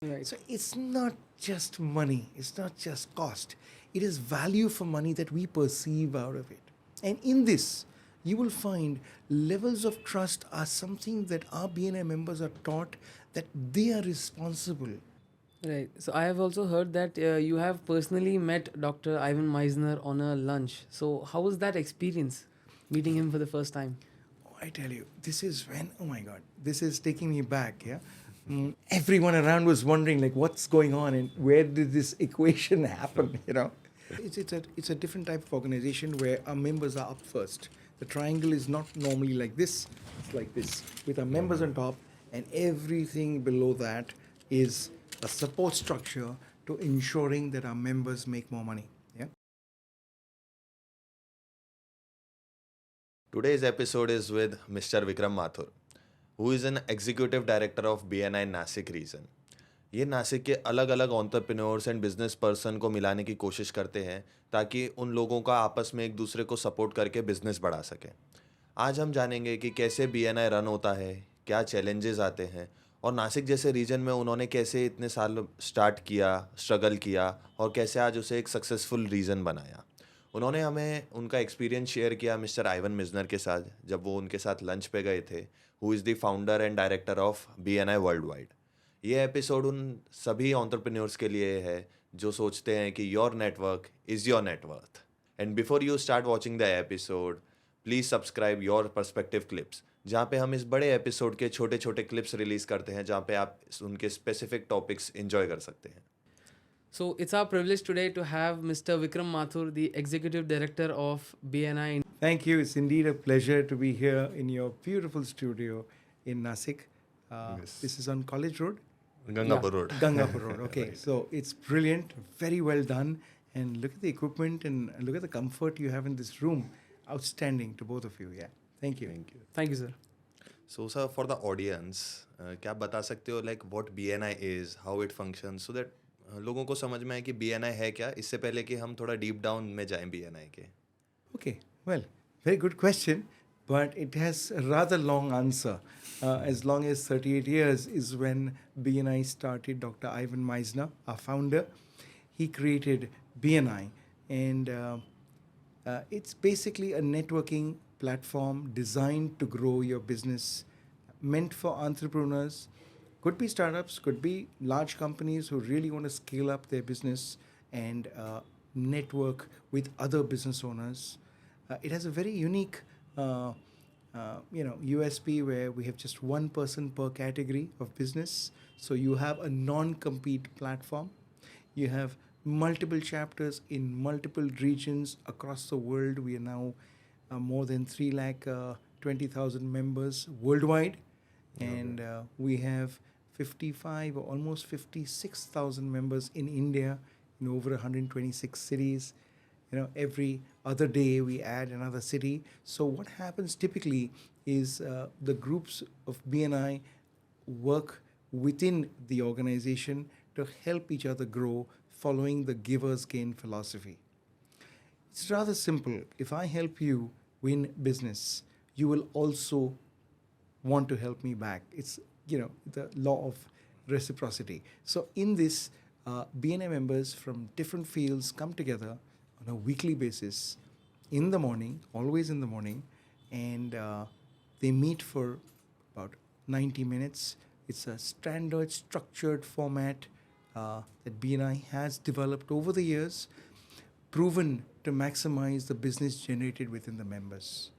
Right. So it's not just money, it's not just cost. It is value for money that we perceive out of it. And in this, you will find levels of trust are something that our BNI members are taught that they are responsible. Right. So I have also heard that you have personally met Dr. Ivan Misner on a lunch. So how was that experience, meeting him for the first time? Oh, I tell you, this is when, oh my God, this is taking me back, yeah? Everyone around was wondering, like, what's going on and where did this equation happen, you know? It's a different type of organization where our members are up first. The triangle is not normally like this, it's like this, with our members on top, and everything below that is a support structure to ensuring that our members make more money. Yeah. Today's episode is with Mr. Vikram Mathur, who is an executive director of BNI Nashik region. ये नासिक के अलग अलग entrepreneurs and business person को मिलाने की कोशिश करते हैं ताकि उन लोगों का आपस में एक दूसरे को सपोर्ट करके बिजनेस बढ़ा सकें। आज हम जानेंगे कि कैसे बीएनआई रन होता है, क्या चैलेंजेस आते हैं और नासिक जैसे रीजन में उन्होंने कैसे इतने साल स्टार्ट किया, स्ट्रगल किया और कैसे आज उसे एक सक्सेसफुल रीजन बनाया। उन्होंने हमें उनका एक्सपीरियंस शेयर किया मिस्टर आइवन मिजनर के साथ जब वो उनके साथ लंच पे गए थे, who is the founder and director of BNI world wide. ये एपिसोड उन सभी एंटरप्रेन्योर्स के लिए है जो सोचते हैं कि your network is your net worth. And before you start watching the episode, please subscribe your perspective clips, जहाँ पे हम इस बड़े एपिसोड के छोटे छोटे क्लिप्स रिलीज़ करते हैं जहाँ पे आप उनके स्पेसिफिक टॉपिक्स एंजॉय कर सकते हैं। So it's our privilege today to have Mr. Vikram Mathur, the Executive Director of BNI. Thank you. It's indeed a pleasure to be here in your beautiful studio in Nasik. Yes. This is on College Road, Gangapur road. Gangapur Road. Okay, so it's brilliant, very well done, and look at the equipment and look at the comfort you have in this room. Outstanding to both of you. Yeah, thank you. Thank you. Thank you, sir. So sir, for the audience, क्या आप बता सकते हो like what BNI is, how it function, so that लोगों को समझ में आए कि बीएनआई है क्या, इससे पहले कि हम थोड़ा डीप डाउन में जाएं बीएनआई के। Okay, well, very good question, but it has a rather long answer. As long as 38 years is when BNI started. Dr. Ivan Misner, our founder, he created BNI, and it's basically a networking platform designed to grow your business, meant for entrepreneurs. Could be startups, could be large companies who really want to scale up their business and network with other business owners. It has a very unique, USP where we have just one person per category of business. So you have a non-compete platform. You have multiple chapters in multiple regions across the world. We are now more than 3 lakh 20,000 members worldwide, and we have 55 or almost 56,000 members in India in over 126 cities. Every other day we add another city. So what happens typically is the groups of BNI work within the organization to help each other grow, following the giver's gain philosophy. It's rather simple. If I help you win business, you will also want to help me back. It's the law of reciprocity. So in this, BNI members from different fields come together on a weekly basis in the morning, always in the morning, and they meet for about 90 minutes. It's a standard structured format that BNI has developed over the years, proven to maximize the business generated within the members.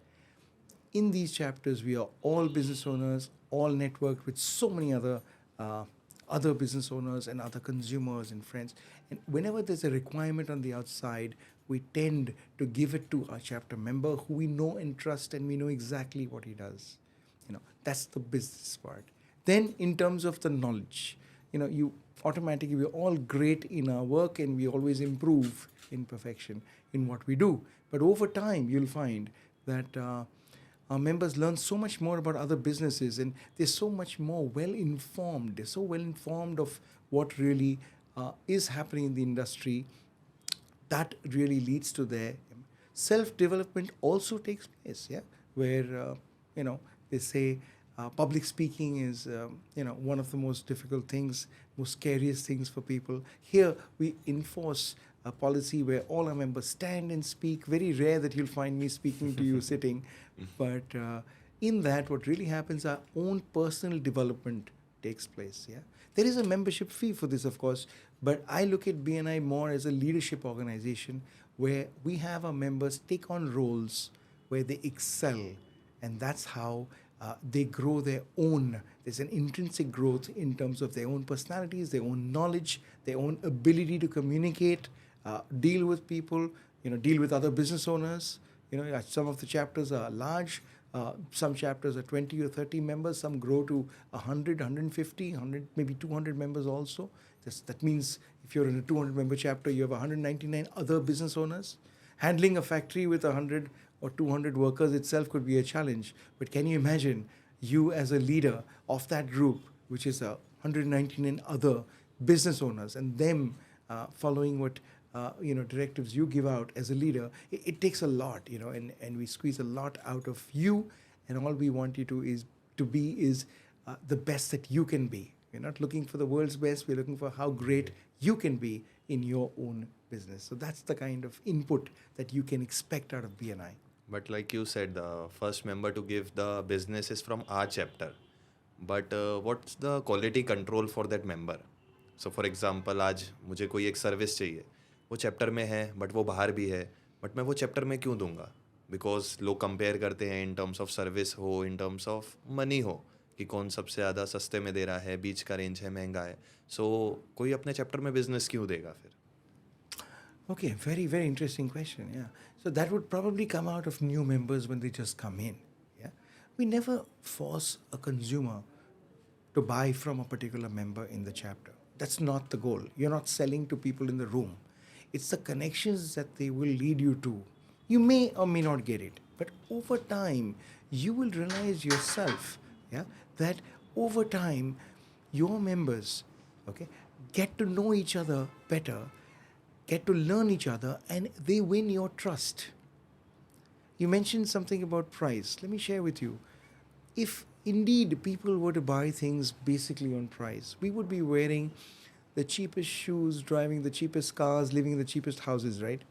In these chapters, we are all business owners, all networked with so many other business owners and other consumers and friends. And whenever there's a requirement on the outside, we tend to give it to our chapter member who we know and trust, and we know exactly what he does. That's the business part. Then, in terms of the knowledge, you automatically, we're all great in our work and we always improve in perfection in what we do. But over time, you'll find that our members learn so much more about other businesses, and they're so much more well informed. They're so well informed of what really is happening in the industry. That really leads to their self development also takes place, yeah, where they say Public speaking is, one of the most difficult things, most scariest things for people. Here, we enforce a policy where all our members stand and speak. Very rare that you'll find me speaking to you sitting. But in that, what really happens, our own personal development takes place. Yeah, there is a membership fee for this, of course, but I look at BNI more as a leadership organization where we have our members take on roles where they excel, and that's how they grow their own. There's an intrinsic growth in terms of their own personalities, their own knowledge, their own ability to communicate, deal with people, deal with other business owners. Some of the chapters are large. Some chapters are 20 or 30 members. Some grow to 100, 150, 100, maybe 200 members also. That means if you're in a 200-member chapter, you have 199 other business owners. Handling a factory with 100 or 200 workers itself could be a challenge. But can you imagine you as a leader of that group, which is 199 other business owners, and them following what directives you give out as a leader? It takes a lot, and we squeeze a lot out of you, and all we want you to be is the best that you can be. We're not looking for the world's best. We're looking for how great you can be in your own business. So that's the kind of input that you can expect out of BNI. But like you said, the first member to give the business is from our chapter. But what's the quality control for that member? So for example, आज मुझे कोई एक service चाहिए, वो chapter में है but वो बाहर भी है, बट मैं वो चैप्टर में क्यों दूंगा? बिकॉज लोग कंपेयर करते हैं इन टर्म्स ऑफ सर्विस हो, इन टर्म्स ऑफ मनी हो, कि कौन सबसे ज़्यादा सस्ते में दे रहा है, बीच का रेंज है, महंगा है. सो कोई अपने चैप्टर में बिजनेस क्यों देगा फिर? Okay, very, very interesting question. Yeah. So that would probably come out of new members when they just come in. Yeah. We never force a consumer to buy from a particular member in the chapter. That's not the goal. You're not selling to people in the room. It's the connections that they will lead you to. You may or may not get it, but over time, you will realize yourself, that over time, your members, get to know each other better, get to learn each other, and they win your trust. You mentioned something about price. Let me share with you. If indeed people were to buy things basically on price, we would be wearing the cheapest shoes, driving the cheapest cars, living in the cheapest houses, right?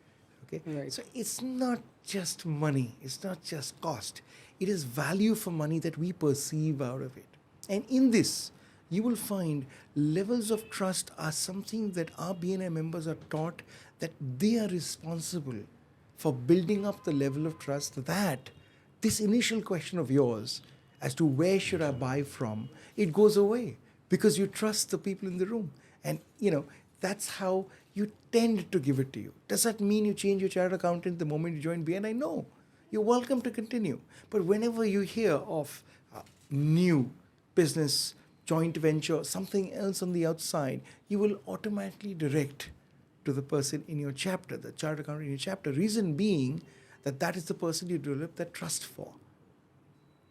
Okay. Right. So it's not just money. It's not just cost. It is value for money that we perceive out of it. And in this, you will find levels of trust are something that our BNI members are taught that they are responsible for building up the level of trust that this initial question of yours as to where should I buy from, it goes away because you trust the people in the room. And, that's how you tend to give it to you. Does that mean you change your chartered accountant the moment you join BNI? No. You're welcome to continue. But whenever you hear of new business, joint venture, something else on the outside, you will automatically direct to the person in your chapter, the chartered accountant in your chapter. Reason being that is the person you develop that trust for.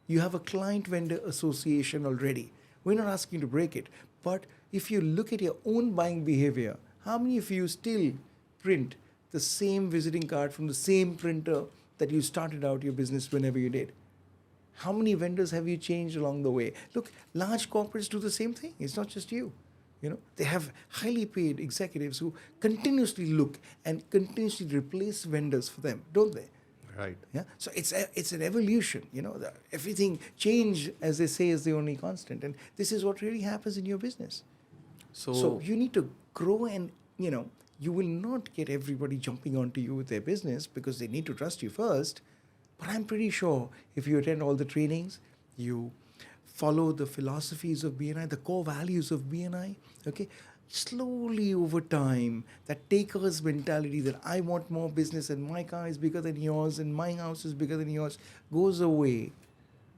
You have a client-vendor association already. We're not asking you to break it. But if you look at your own buying behavior, how many of you still print the same visiting card from the same printer that you started out your business whenever you did? How many vendors have you changed along the way? Look, large corporates do the same thing. It's not just you. They have highly paid executives who continuously look and continuously replace vendors for them, don't they? Right. Yeah. So it's an evolution. Everything change, as they say, is the only constant, and this is what really happens in your business. So you need to grow, and you will not get everybody jumping onto you with their business because they need to trust you first. But I'm pretty sure if you attend all the trainings, you follow the philosophies of BNI, the core values of BNI, slowly over time, that taker's mentality that I want more business and my car is bigger than yours and my house is bigger than yours goes away,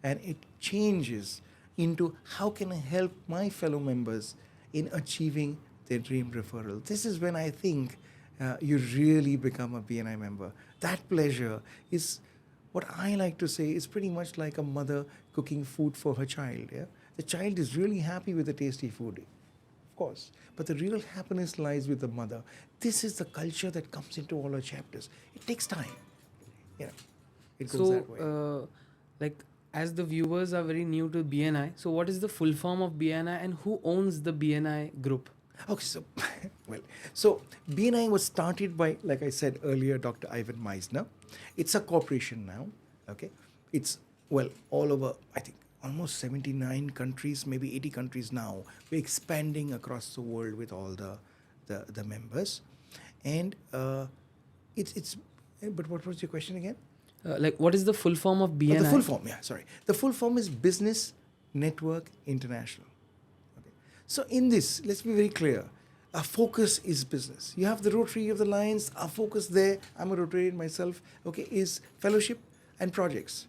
and it changes into how can I help my fellow members in achieving their dream referral. This is when I think you really become a BNI member. That pleasure is what I like to say is pretty much like a mother cooking food for her child. Yeah? The child is really happy with the tasty food, of course, but the real happiness lies with the mother. This is the culture that comes into all our chapters. It takes time. It goes that way. Like as the viewers are very new to BNI, so what is the full form of BNI and who owns the BNI group? Okay, so well, so BNI was started by, like I said earlier, Dr. Ivan Misner. It's a corporation now. Okay, it's well all over. I think almost 79 countries, maybe 80 countries now. We're expanding across the world with all the members, and it's. But what was your question again? Like, what is the full form of Oh, BNI? the full form, yeah, sorry. The full form is Business Network International. Okay. So in this, let's be very clear. Our focus is business. You have the Rotary of the Lions. Our focus there, I'm a Rotarian myself, okay, is fellowship and projects.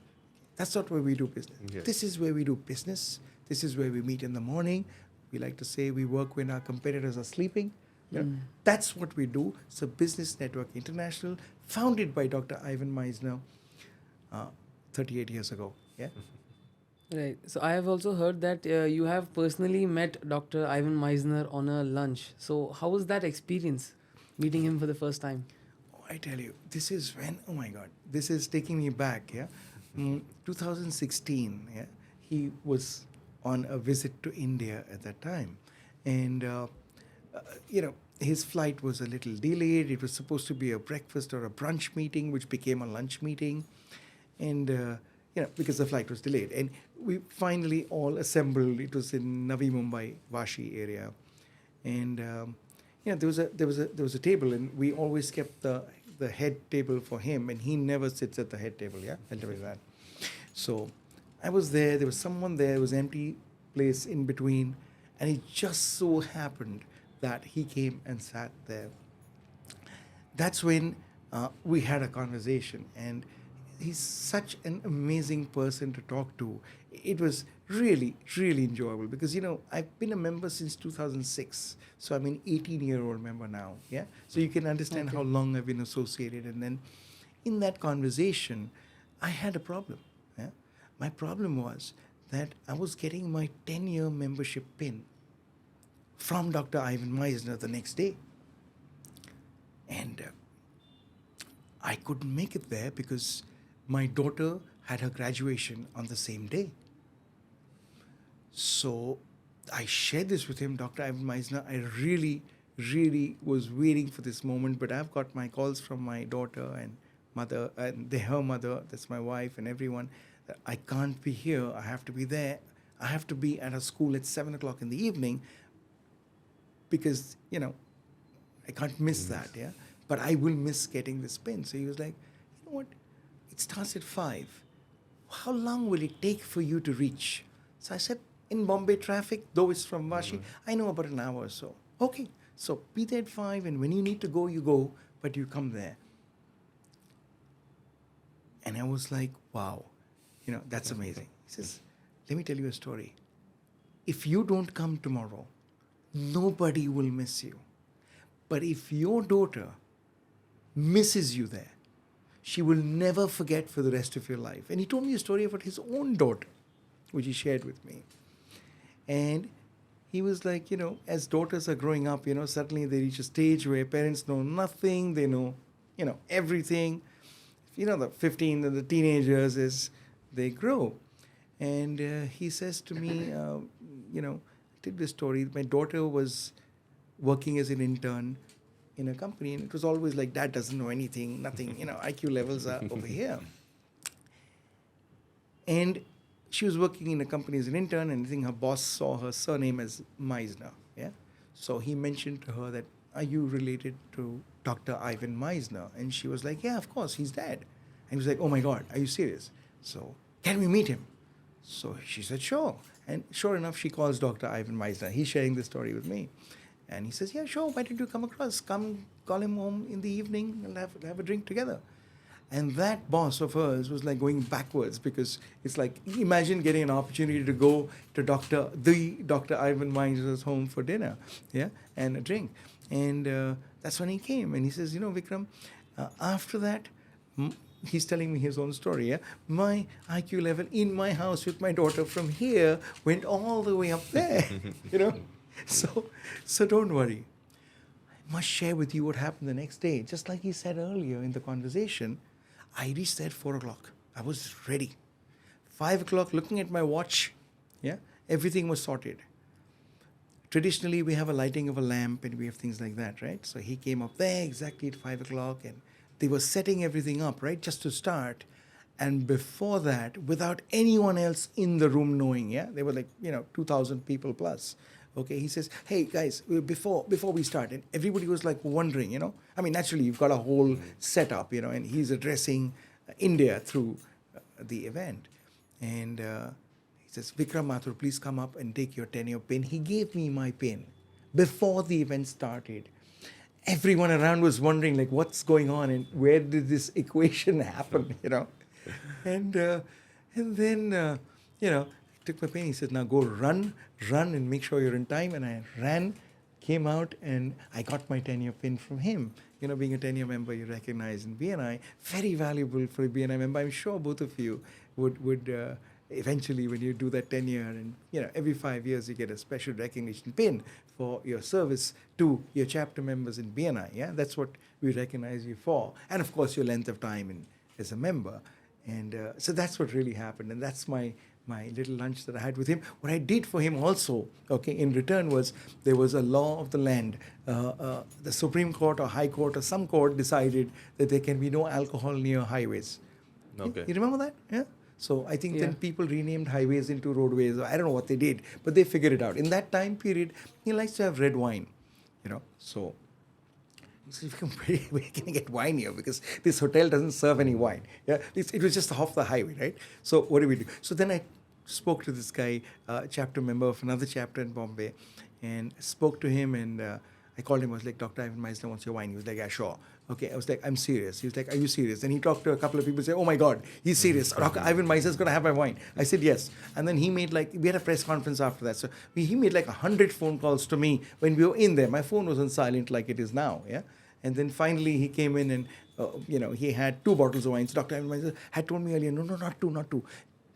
That's not where we do business. Yes. This is where we do business. This is where we meet in the morning. We like to say we work when our competitors are sleeping. You know, that's what we do. So Business Network International, founded by Dr. Ivan Misner 38 years ago. Yeah. Right. So I have also heard that you have personally met Dr. Ivan Misner on a lunch. So how was that experience, meeting him for the first time? Oh, I tell you, this is when, oh my God, this is taking me back. Yeah. 2016. Yeah. He was on a visit to India at that time. And, his flight was a little delayed. It was supposed to be a breakfast or a brunch meeting, which became a lunch meeting. And, because the flight was delayed. And we finally all assembled. It was in Navi Mumbai, Vashi area. And, there was a table, and we always kept the head table for him, and he never sits at the head table, yeah? I'll tell you that. So I was there was someone there, it was an empty place in between, and it just so happened that he came and sat there. That's when we had a conversation, and he's such an amazing person to talk to. It was really, really enjoyable because, I've been a member since 2006. So I'm an 18-year-old member now, yeah? So you can understand how long I've been associated. And then in that conversation, I had a problem, yeah? My problem was that I was getting my 10-year membership pin from Dr. Ivan Misner the next day. And I couldn't make it there because my daughter had her graduation on the same day. So I shared this with him, Dr. Ivan Misner. I really, really was waiting for this moment, but I've got my calls from my daughter and mother, and her mother, that's my wife, and everyone, that I can't be here. I have to be there. I have to be at a school at 7 o'clock in the evening because, I can't miss that, yeah? But I will miss getting this pin. So he was like, you know what? It starts at 5. How long will it take for you to reach? So I said, in Bombay traffic, though it's from Vashi, I know about an hour or so. Okay, so be there at 5, and when you need to go, you go, but you come there. And I was like, wow, that's amazing. He says, let me tell you a story. If you don't come tomorrow, nobody will miss you. But if your daughter misses you there, she will never forget for the rest of your life. And he told me a story about his own daughter, which he shared with me. And he was like, as daughters are growing up, suddenly they reach a stage where parents know nothing, they know, everything. The 15 and the teenagers as they grow. And he says to me, tell this story. My daughter was working as an intern in a company, and it was always like, dad doesn't know anything, nothing, IQ levels are over here. And she was working in a company as an intern, and I think her boss saw her surname as Misner, yeah? So he mentioned to her that, are you related to Dr. Ivan Misner? And she was like, yeah, of course, he's dad. And he was like, oh my God, are you serious? So, can we meet him? So she said, sure. And sure enough, she calls Dr. Ivan Misner. He's sharing this story with me. And he says, yeah, sure, why don't you come across? Come, call him home in the evening and have a drink together. And that boss of hers was like going backwards because it's like, imagine getting an opportunity to go to Dr. Ivan Misner's home for dinner, yeah, and a drink. And that's when he came. And he says, Vikram, after that, he's telling me his own story, yeah? My IQ level in my house with my daughter from here went all the way up there, So don't worry. I must share with you what happened the next day. Just like he said earlier in the conversation, I reached there at 4 o'clock. I was ready. 5 o'clock, looking at my watch, yeah, everything was sorted. Traditionally, we have a lighting of a lamp and we have things like that, right? So he came up there exactly at 5 o'clock and they were setting everything up, right, just to start. And before that, without anyone else in the room knowing, yeah, they were like, 2,000 people plus. Okay, he says, hey guys, before we start, and everybody was like wondering, I mean, naturally, you've got a whole setup, and he's addressing India through the event. And he says, Vikram Mathur, please come up and take your tenure pin. He gave me my pin before the event started. Everyone around was wondering, like, what's going on and where did this equation happen, And then, I took my pen. He said, now go run and make sure you're in time. And I ran, came out, and I got my tenure pin from him. Being a tenure member, you recognize in BNI, very valuable for a BNI member. I'm sure both of you would eventually, when you do that tenure, and every 5 years you get a special recognition pin for your service to your chapter members in BNI. Yeah, that's what we recognize you for, and of course your length of time as a member. And so that's what really happened, and that's my little lunch that I had with him. What I did for him also, okay, in return was there was a law of the land. The Supreme Court or High Court or some court decided that there can be no alcohol near highways. Okay. You remember that? Yeah. So I think then people renamed highways into roadways. I don't know what they did, but they figured it out. In that time period, he likes to have red wine, So where can I get wine here? Because this hotel doesn't serve any wine. Yeah, it was just off the highway, right? So what do we do? So then I spoke to this guy, chapter member of another chapter in Bombay, and spoke to him, and I called him. I was like, Dr. Ivan Misner wants your wine. He was like, yeah, sure. Okay, I was like, I'm serious. He was like, are you serious? And he talked to a couple of people, say, oh my God, he's serious. Dr. Ivan Misner's going to have my wine. I said, yes. And then he made we had a press conference after that. So he made 100 phone calls to me when we were in there. My phone was on silent like it is now, yeah. And then finally he came in and, he had 2 bottles of wine. So Dr. Ivan Misner had told me earlier, no, not two.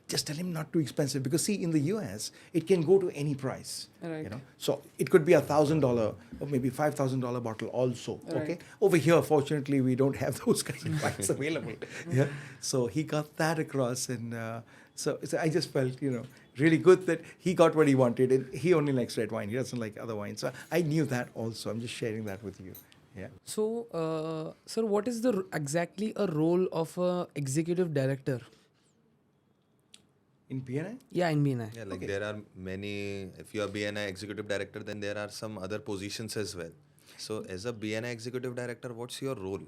Just tell him not too expensive. Because see, in the US, it can go to any price. Right. So it could be $1,000 or maybe $5,000 bottle also. Right. Okay. Over here, fortunately, we don't have those kinds of wines available. Yeah. So he got that across, and so I just felt, really good that he got what he wanted. And he only likes red wine. He doesn't like other wines. So I knew that also. I'm just sharing that with you. Yeah. So, sir, what is exactly a role of a executive director? In BNI? Yeah, in BNI. Yeah, like Okay. there are many, if you are BNI executive director, then there are some other positions as well. So as a BNI executive director, what's your role?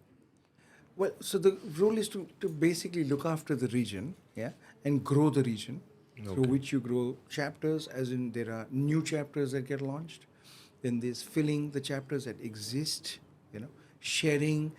Well, so the role is to basically look after the region, yeah, and grow the region, through which you grow chapters, as in there are new chapters that get launched. Then there's filling the chapters that exist, sharing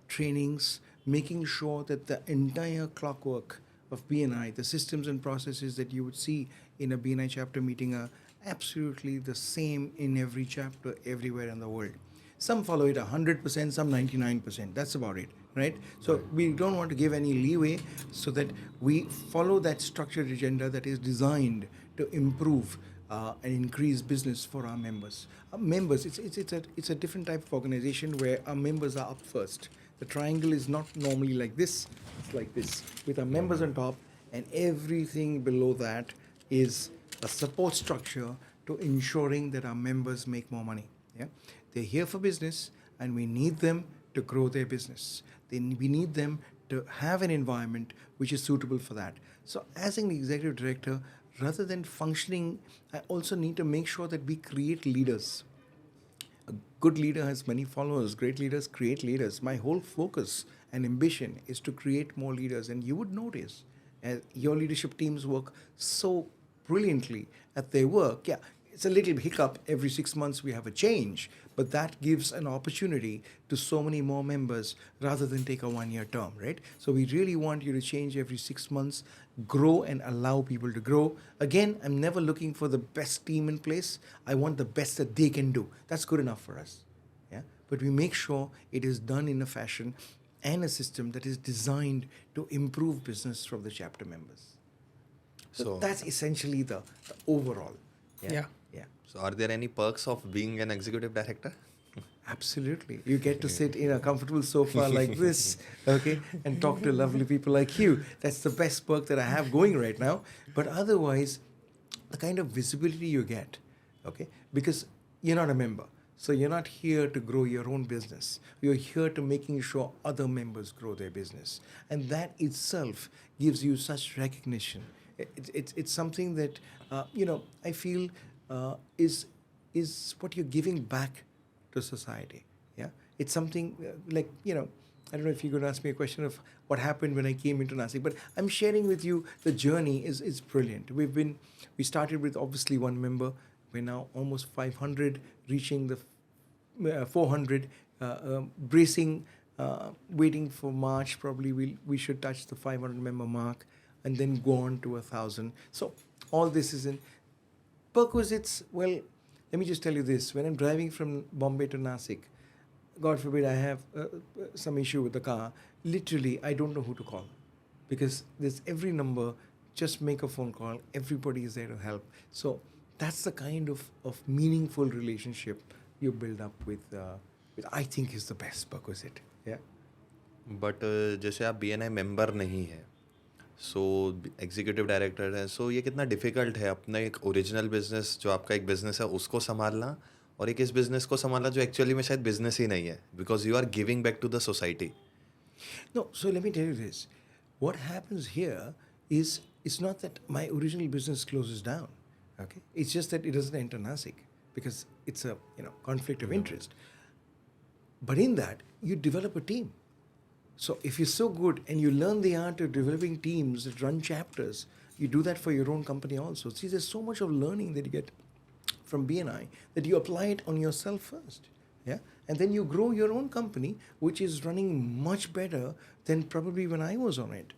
trainings, making sure that the entire clockwork of BNI, the systems and processes that you would see in a BNI chapter meeting are absolutely the same in every chapter everywhere in the world. Some follow it 100%, some 99%. That's about it, right? So we don't want to give any leeway, so that we follow that structured agenda that is designed to improve and increase business for our members. Members, it's a different type of organization where our members are up first. The triangle is not normally like this, it's like this, with our members on top, and everything below that is a support structure to ensuring that our members make more money. Yeah, they're here for business, and we need them to grow their business. We need them to have an environment which is suitable for that. So as an executive director, rather than functioning, I also need to make sure that we create leaders. A good leader has many followers. Great leaders create leaders. My whole focus and ambition is to create more leaders. And you would notice, as your leadership teams work so brilliantly at their work. Yeah, it's a little hiccup. Every 6 months we have a change, but that gives an opportunity to so many more members rather than take a 1-year term, right? So we really want you to change every 6 months, grow and allow people to grow. Again, I'm never looking for the best team in place. I want the best that they can do. That's good enough for us. Yeah, but we make sure it is done in a fashion and a system that is designed to improve business from the chapter members. So that's essentially the overall. Yeah. Yeah. So are there any perks of being an executive director? Absolutely. You get to sit in a comfortable sofa like this, okay, and talk to lovely people like you. That's the best perk that I have going right now. But otherwise, the kind of visibility you get, okay, because you're not a member. So you're not here to grow your own business. You're here to making sure other members grow their business. And that itself gives you such recognition. It's something that, I feel is what you're giving back to society. Yeah, it's something I don't know if you're going to ask me a question of what happened when I came into Nashik, but I'm sharing with you the journey is brilliant. We started with obviously one member. We're now almost 500, reaching the 400, bracing, waiting for March. Probably we should touch the 500 member mark, and then go on to 1,000. So all this is in perquisites. Well, let me just tell you this: when I'm driving from Bombay to Nashik, God forbid I have some issue with the car, literally I don't know who to call, because there's every number. Just make a phone call. Everybody is there to help. So that's the kind of meaningful relationship you build up with I think is the best perquisite. Yeah. But जैसे आप BNI member नहीं है, सो executive director है, सो ये कितना difficult है अपना एक ओरिजिनल बिजनेस जो आपका एक बिजनेस है उसको संभालना, और एक इस बिजनेस को संभालना जो एक्चुअली में शायद बिजनेस ही नहीं है, because you are giving back to the society. No, so let me tell you this. What happens here is it's not that my original business closes down. Okay, it's just that it doesn't enter Nashik because it's a conflict of interest. But in that you develop a team. So if you're so good and you learn the art of developing teams that run chapters, you do that for your own company also. See, there's so much of learning that you get from BNI that you apply it on yourself first. Yeah. And then you grow your own company, which is running much better than probably when I was on it.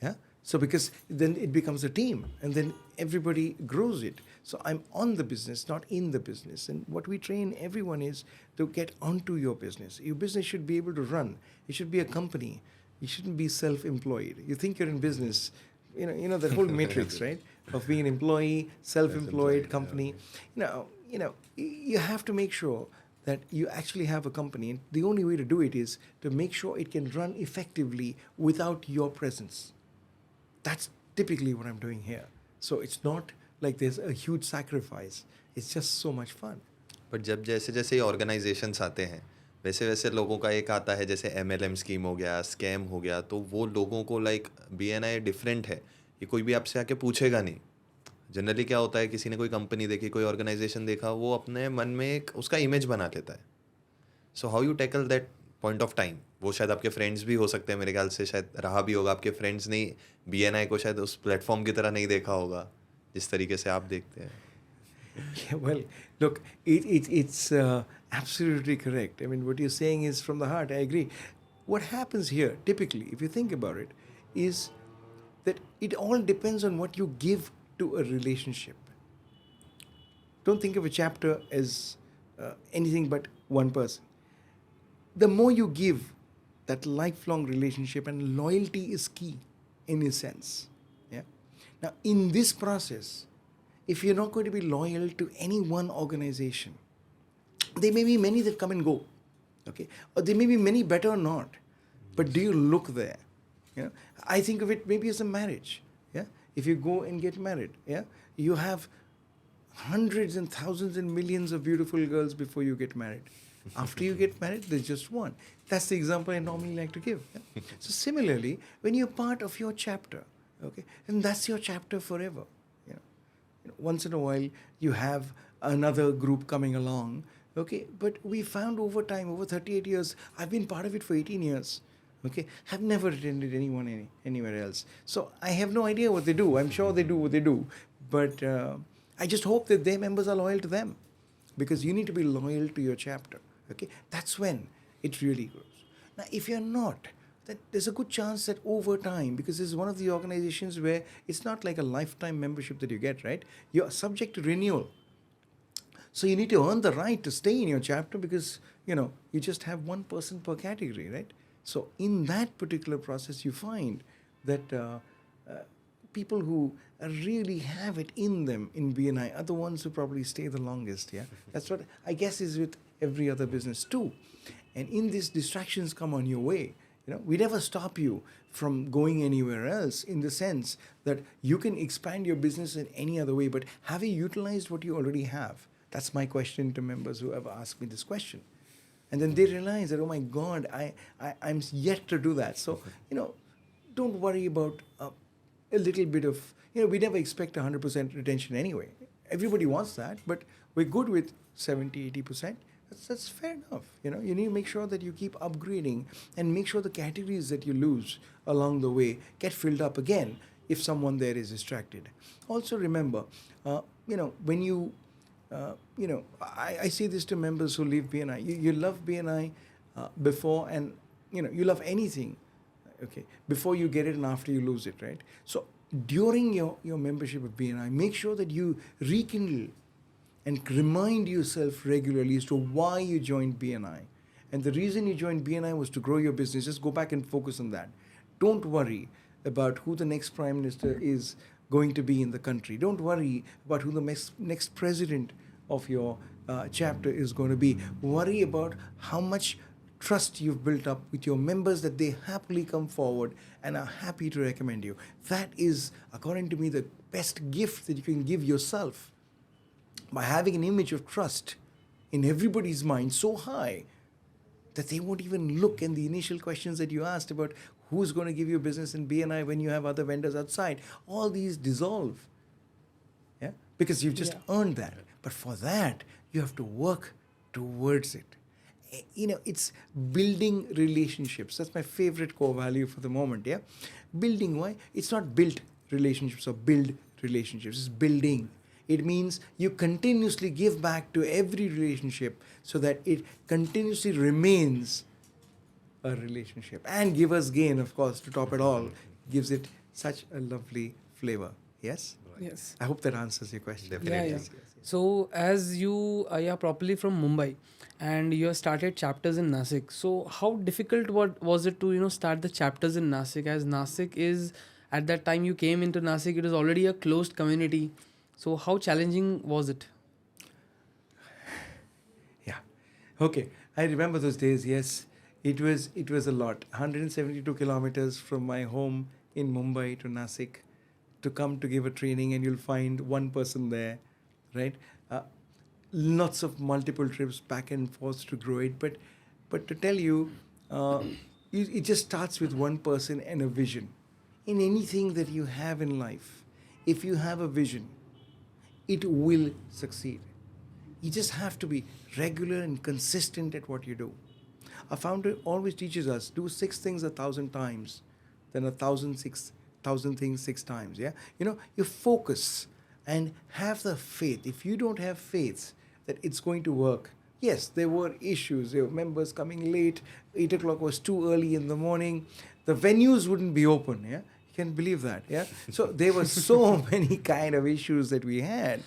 Yeah. So because then it becomes a team and then everybody grows it. So I'm on the business, not in the business. And what we train everyone is to get onto your business. Your business should be able to run. It should be a company. You shouldn't be self-employed. You think you're in business, you know that whole matrix, right? Of being an employee, self-employed company. You have to make sure that you actually have a company. And the only way to do it is to make sure it can run effectively without your presence. That's typically what I'm doing here. So it's not like there's a huge sacrifice. It's just so much fun. But जब जैसे जैसे ये organisations आते हैं वैसे वैसे लोगों का एक आता है, जैसे MLM स्कीम हो गया, स्कैम हो गया, तो वो लोगों को लाइक BNI डिफरेंट है, ये कोई भी आपसे आके पूछेगा नहीं. जनरली क्या होता है, किसी ने कोई कंपनी देखी, कोई ऑर्गेनाइजेशन देखा, वो अपने मन में एक उसका इमेज बना लेता है. So how you tackle that point of time? वो शायद आपके फ्रेंड्स भी हो सकते हैं, मेरे ख्याल से शायद रहा भी होगा, आपके फ्रेंड्स ने BNI को शायद उस प्लेटफॉर्म की तरह नहीं देखा होगा जिस तरीके से आप देखते हैं. Yeah, well, look, it's absolutely correct. I mean, what you're saying is from the heart. I agree. What happens here, typically, if you think about it, is that it all depends on what you give to a relationship. Don't think of a chapter as anything but one person. The more you give, that lifelong relationship and loyalty is key in a sense. Yeah. Now, in this process, if you're not going to be loyal to any one organization, there may be many that come and go, okay? Or there may be many better or not. But do you look there? Yeah? I think of it maybe as a marriage. Yeah? If you go and get married, yeah, you have hundreds and thousands and millions of beautiful girls before you get married. After you get married, there's just one. That's the example I normally like to give. Yeah? So similarly, when you're part of your chapter, okay, and that's your chapter forever. Once in a while, you have another group coming along, okay? But we found over time, over 38 years, I've been part of it for 18 years, okay? I've never attended anyone anywhere else. So I have no idea what they do. I'm sure they do what they do. But I just hope that their members are loyal to them, because you need to be loyal to your chapter, okay? That's when it really grows. Now, if you're not, that there's a good chance that over time, because this is one of the organizations where it's not like a lifetime membership that you get, right? You're subject to renewal. So you need to earn the right to stay in your chapter because, you just have one person per category, right? So in that particular process, you find that people who really have it in them in BNI are the ones who probably stay the longest, yeah? That's what I guess is with every other business too. And in these distractions come on your way. We never stop you from going anywhere else, in the sense that you can expand your business in any other way, but have you utilized what you already have? That's my question to members who have asked me this question. And then they realize that, oh my God, I'm yet to do that. So, don't worry about a little bit of, we never expect 100% retention anyway. Everybody wants that, but we're good with 70, 80%. That's fair enough. You need to make sure that you keep upgrading and make sure the categories that you lose along the way get filled up again if someone there is distracted. Also remember, when you, I say this to members who leave BNI. You love BNI before, and, you love anything, okay, before you get it and after you lose it, right? So during your membership of BNI, make sure that you rekindle and remind yourself regularly as to why you joined BNI. And the reason you joined BNI was to grow your business. Just go back and focus on that. Don't worry about who the next prime minister is going to be in the country. Don't worry about who the next president of your chapter is going to be. Worry about how much trust you've built up with your members, that they happily come forward and are happy to recommend you. That is, according to me, the best gift that you can give yourself, by having an image of trust in everybody's mind so high that they won't even look. And the initial questions that you asked about who's going to give you business in BNI when you have other vendors outside, all these dissolve. Yeah? Because you've just earned that. But for that, you have to work towards it. It's building relationships. That's my favorite core value for the moment. Yeah, building. Why? It's not built relationships or build relationships. It's building. It means you continuously give back to every relationship so that it continuously remains a relationship. And Giver's Gain, of course, to top it all, gives it such a lovely flavor. Yes? Yes. I hope that answers your question. Definitely. Yeah. So as you are properly from Mumbai and you have started chapters in Nashik, so how difficult was it to start the chapters in Nashik, as Nashik is, at that time you came into Nashik, it was already a closed community. So how challenging was it? Yeah. Okay. I remember those days. Yes. It was a lot. 172 kilometers from my home in Mumbai to Nashik to come to give a training, and you'll find one person there, right? Lots of multiple trips back and forth to grow it. But to tell you, it just starts with one person and a vision. In anything that you have in life, if you have a vision, it will succeed. You just have to be regular and consistent at what you do. A founder always teaches us, do 6 things 1,000 times, then 1,000 things 6 times. Yeah, you focus and have the faith. If you don't have faith that it's going to work, yes, there were issues. There were members coming late. 8 o'clock was too early in the morning. The venues wouldn't be open. Yeah. Can believe that, yeah? So there were so many kind of issues that we had.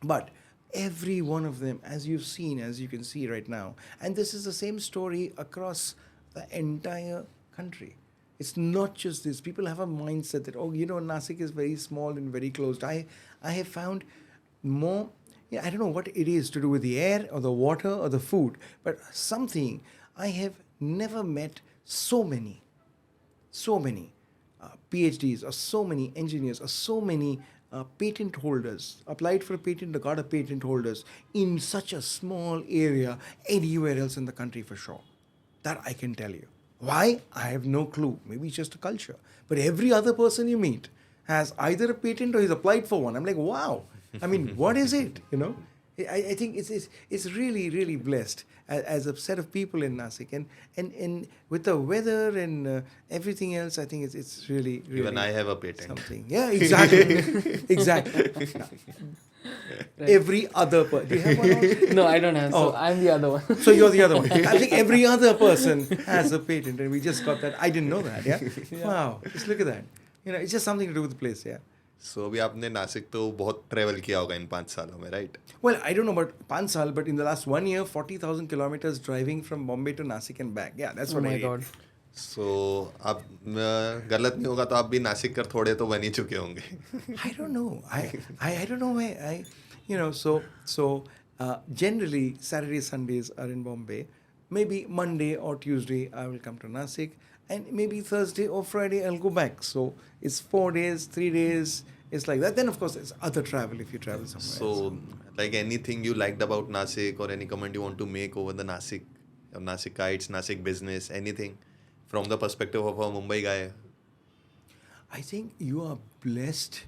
But every one of them, as you can see right now, and this is the same story across the entire country. It's not just this. People have a mindset that, Nashik is very small and very closed. I have found more, I don't know what it is to do with the air or the water or the food, but something, I have never met so many PhDs, or so many engineers, or so many patent holders, applied for a patent, got a patent holders in such a small area anywhere else in the country for sure. That I can tell you. Why? I have no clue. Maybe it's just a culture. But every other person you meet has either a patent or he's applied for one. I'm like, wow. I mean, what is it? I think it's really, really blessed as a set of people in Nashik, and with the weather and everything else, I think it's really, really. Even I have a patent. Something. Yeah, exactly, exactly. Right. Every other person. Do you have one also? No, I don't have. So I'm the other one. So you're the other one. I think every other person has a patent, and we just got that. I didn't know that. Yeah. Wow. Just look at that. It's just something to do with the place. Yeah. So अभी आपने नासिक तो बहुत travel किया होगा इन 5 सालों में, right? Well, I don't know about 5 साल, but in the last 1 year, 40,000 kilometers driving from Bombay to Nashik and back. Yeah, that's what I did. Oh my God. So आप गलत नहीं होगा तो आप भी नासिक कर थोड़े तो बन ही चुके होंगे. I don't know. I don't know where so Generally, Saturday, Sundays are in Bombay. Maybe Monday or Tuesday, I will come to Nasik. And maybe Thursday or Friday, I'll go back. So it's 4 days, 3 days. It's like that. Then, of course, there's other travel if you travel somewhere else. So, like anything you liked about Nasik or any comment you want to make over the Nasik, Nasikites, Nasik business, anything from the perspective of a Mumbai guy? I think you are blessed.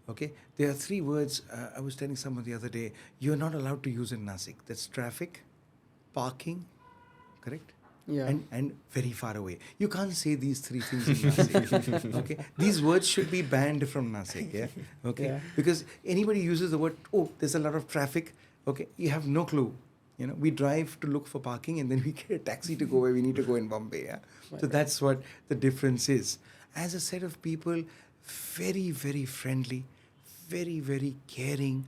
Okay, there are three words I was telling someone the other day. You are not allowed to use in Nasik. That's traffic, parking, correct? Yeah. And very far away. You can't say these three things in Nasik. Okay, these words should be banned from Nasik. Yeah. Okay, Yeah. because anybody uses the word, oh, there's a lot of traffic. Okay, you have no clue. We drive to look for parking and then we get a taxi to go where we need to go in Bombay. Yeah. So that's what the difference is. As a set of people, very, very friendly, very, very caring,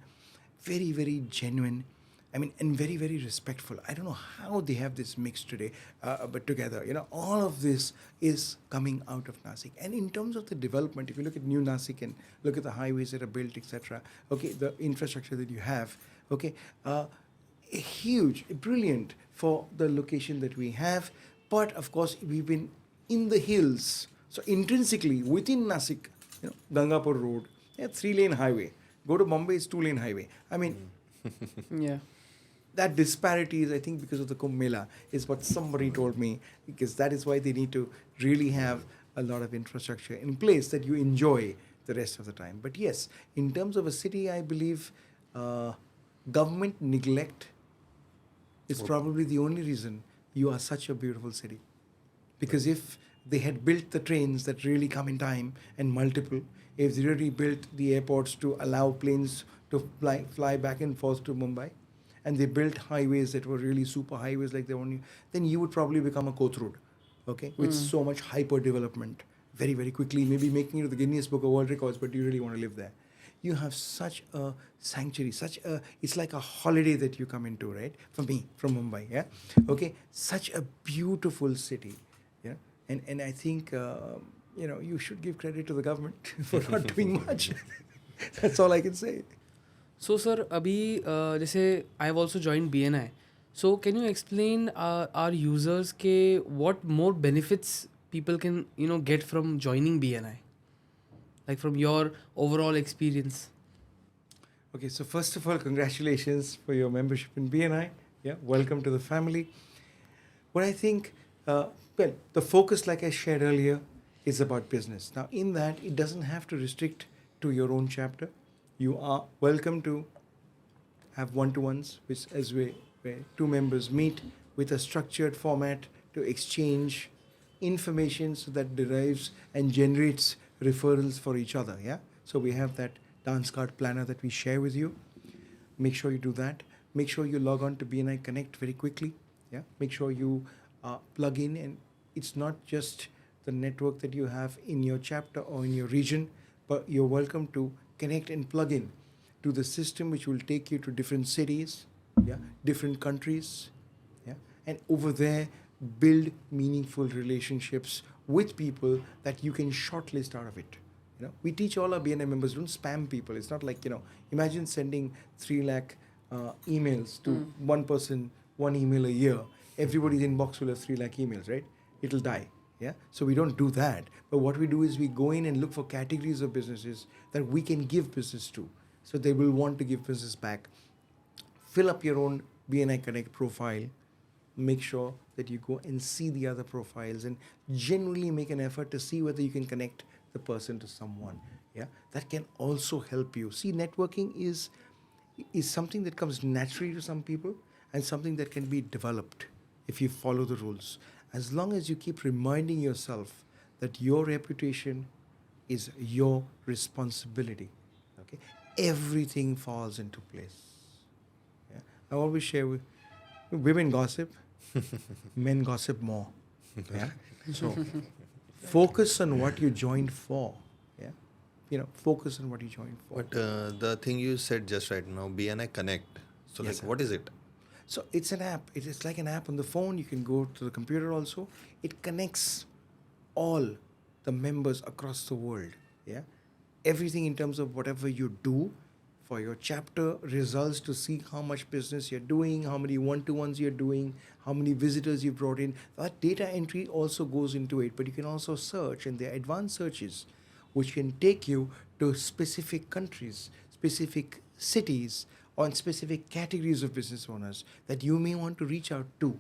very, very genuine. I mean, and very, very respectful. I don't know how they have this mix today, but together, all of this is coming out of Nasik. And in terms of the development, if you look at new Nasik and look at the highways that are built, etc., okay, the infrastructure that you have, okay, huge, brilliant for the location that we have. But of course, we've been in the hills. So intrinsically, within Nasik, Gangapur Road, 3-lane highway. Go to Bombay, it's 2-lane highway. I mean, Yeah. that disparity is, I think, because of the Kumbh Mela, is what somebody told me, because that is why they need to really have a lot of infrastructure in place that you enjoy the rest of the time. But yes, in terms of a city, I believe government neglect is probably the only reason you are such a beautiful city. Because if they had built the trains that really come in time and multiple, if they really built the airports to allow planes to fly back and forth to Mumbai, and they built highways that were really super highways like they only, then you would probably become a Koth okay, with so much hyper development very, very quickly, maybe making it to the Guinness Book of World Records, but you really want to live there. You have such a sanctuary, it's like a holiday that you come into, right? For me, from Mumbai, yeah? Okay, such a beautiful city, yeah? And I think, you should give credit to the government for not doing much. That's all I can say. So sir, अभी जैसे I have also joined BNI. So can you explain our users के what more benefits people can get from joining BNI? Like from your overall experience. Okay, so first of all, congratulations for your membership in BNI. Yeah, welcome to the family. What I think, the focus, like I shared earlier, is about business. Now, in that, it doesn't have to restrict to your own chapter. You are welcome to have one-to-ones, where two members meet with a structured format to exchange information, so that derives and generates referrals for each other. Yeah. So we have that dance card planner that we share with you. Make sure you do that. Make sure you log on to BNI Connect very quickly. Yeah. Make sure you plug in, and it's not just the network that you have in your chapter or in your region, but you're welcome to connect and plug in to the system, which will take you to different cities, yeah, different countries, yeah, and over there build meaningful relationships with people that you can shortlist out of it. We teach all our BNI members, don't spam people. It's not like, imagine sending 3 lakh emails to one person, one email a year. Everybody's inbox will have 3 lakh emails, right? It'll die. Yeah. So we don't do that. But what we do is we go in and look for categories of businesses that we can give business to. So they will want to give business back. Fill up your own BNI Connect profile. Make sure that you go and see the other profiles and genuinely make an effort to see whether you can connect the person to someone. Yeah. That can also help you. See, networking is something that comes naturally to some people and something that can be developed if you follow the rules. As long as you keep reminding yourself that your reputation is your responsibility, okay, everything falls into place. Yeah? I always share with women gossip, men gossip more. Yeah? So focus on what you joined for. Yeah? Focus on what you joined for. But the thing you said just right now, BNI Connect. So, Yes, sir. what is it? So it's an app. It's like an app on the phone. You can go to the computer also. It connects all the members across the world. Yeah, everything in terms of whatever you do for your chapter results to see how much business you're doing, how many one-to-ones you're doing, how many visitors you brought in. That data entry also goes into it, but you can also search, and there are advanced searches which can take you to specific countries, specific cities, on specific categories of business owners that you may want to reach out to.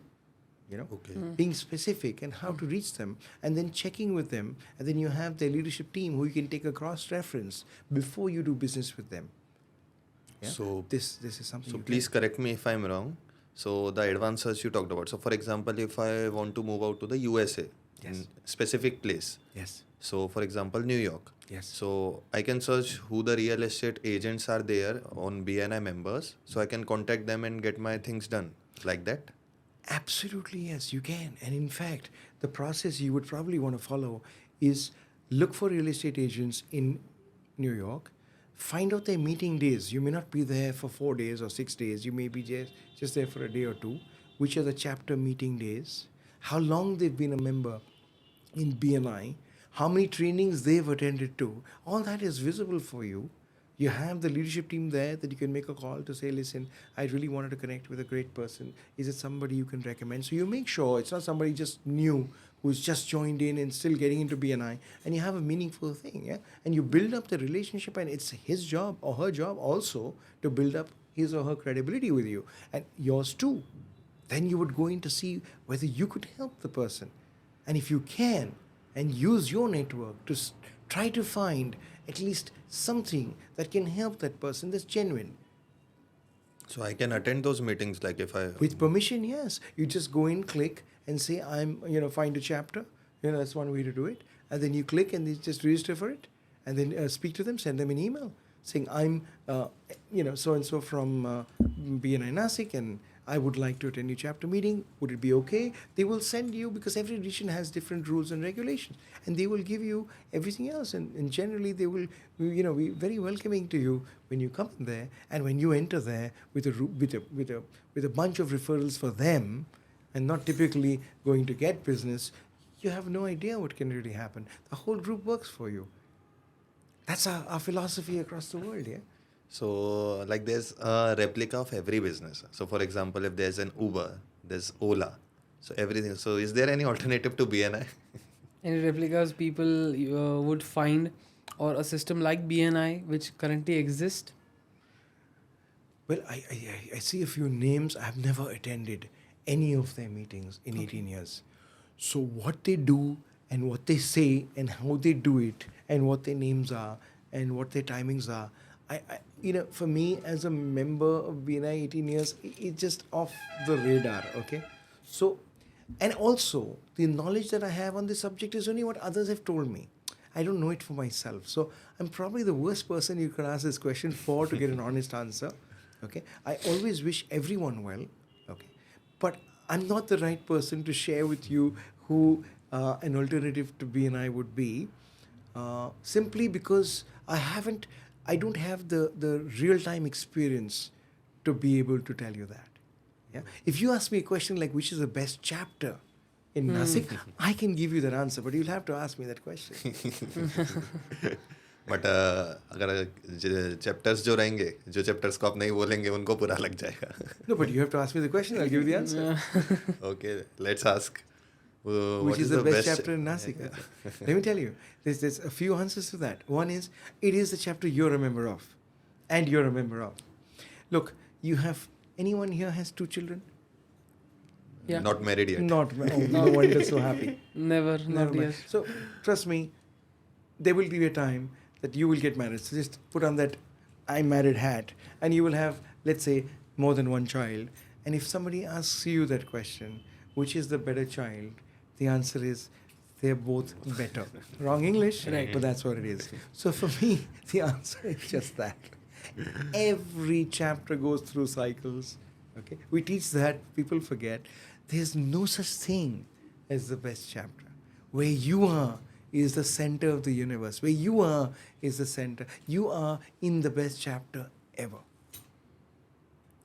Okay. Being specific and how to reach them, and then checking with them, and then you have their leadership team who you can take a cross reference before you do business with them. Yeah? So this is something. So you please correct me if I'm wrong. So the advanced search you talked about. So for example, if I want to move out to the USA, Yes. in specific place. Yes. So for example, New York. Yes. So I can search who the real estate agents are there on BNI members. So I can contact them and get my things done like that. Absolutely, yes, you can. And in fact, the process you would probably want to follow is look for real estate agents in New York, find out their meeting days. You may not be there for 4 days or 6 days, you may be just there for a day or two. Which are the chapter meeting days? How long they've been a member in BNI? How many trainings they've attended to? All that is visible for you. You have the leadership team there that you can make a call to say, listen, I really wanted to connect with a great person. Is it somebody you can recommend? So you make sure it's not somebody just new who's just joined in and still getting into BNI, and you have a meaningful thing, yeah? And you build up the relationship, and it's his job or her job also to build up his or her credibility with you, and yours too. Then you would go in to see whether you could help the person. And if you can, and use your network to try to find at least something that can help that person that's genuine. So I can attend those meetings like if I... With permission, yes. You just go in, click, and say, find a chapter. That's one way to do it. And then you click and you just register for it. And then speak to them, send them an email saying, I'm, so-and-so from BNI Nashik, and I would like to attend your chapter meeting. Would it be okay? They will send you, because every region has different rules and regulations, and they will give you everything else. And generally, they will, be very welcoming to you when you come in there, and when you enter there with a bunch of referrals for them, and not typically going to get business. You have no idea what can really happen. The whole group works for you. That's our philosophy across the world, yeah. So like there's a replica of every business. So for example, if there's an Uber, there's Ola. So everything. So is there any alternative to BNI? Any replicas people would find, or a system like BNI which currently exists? Well, I see a few names. I've never attended any of their meetings in 18 years. So what they do and what they say and how they do it and what their names are and what their timings are, for me as a member of BNI 18 years, it's just off the radar, okay? So, and also the knowledge that I have on this subject is only what others have told me. I don't know it for myself. So I'm probably the worst person you could ask this question for to get an honest answer, okay? I always wish everyone well, okay? Don't I'm not the right person to share with you who an alternative to BNI would be, simply because I don't have the real-time experience to be able to tell you that. Yeah? If you ask me a question like which is the best chapter in Nashik, I can give you that answer, but you'll have to ask me that question. But अगर chapters जो रहेंगे, जो chapters को आप नहीं बोलेंगे उनको बुरा लग जाएगा. No, but you have to ask me the question, I'll give you the answer. Okay, let's ask. Which is the best chapter in Nashik? Let me tell you, there's a few answers to that. One is, it is the chapter you're a member of, and you're a member of. Look, anyone here has 2 children? Yeah. Not married yet. Not, no wonder so happy. Never, Never not mind. yet. So, trust me, there will be a time that you will get married. So just put on that I'm married hat, and you will have, let's say, more than one child. And if somebody asks you that question, which is the better child, the answer is they're both better. Wrong English, Right. but that's what it is. So for me, the answer is just that. Every chapter goes through cycles. Okay, we teach that, people forget. There's no such thing as the best chapter. Where you are is the center of the universe. Where you are is the center. You are in the best chapter ever.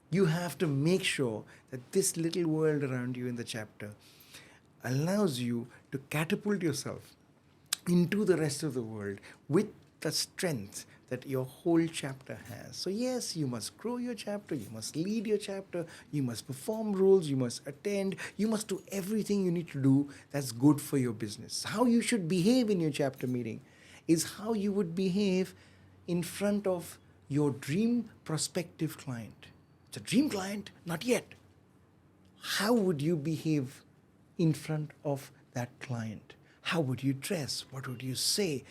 You have to make sure that this little world around you in the chapter allows you to catapult yourself into the rest of the world with the strength that your whole chapter has. So yes, you must grow your chapter, you must lead your chapter, you must perform roles, you must attend, you must do everything you need to do that's good for your business. How you should behave in your chapter meeting is how you would behave in front of your dream prospective client. It's a dream client, not yet. How would you behave in front of that client? How would you dress? What would you say?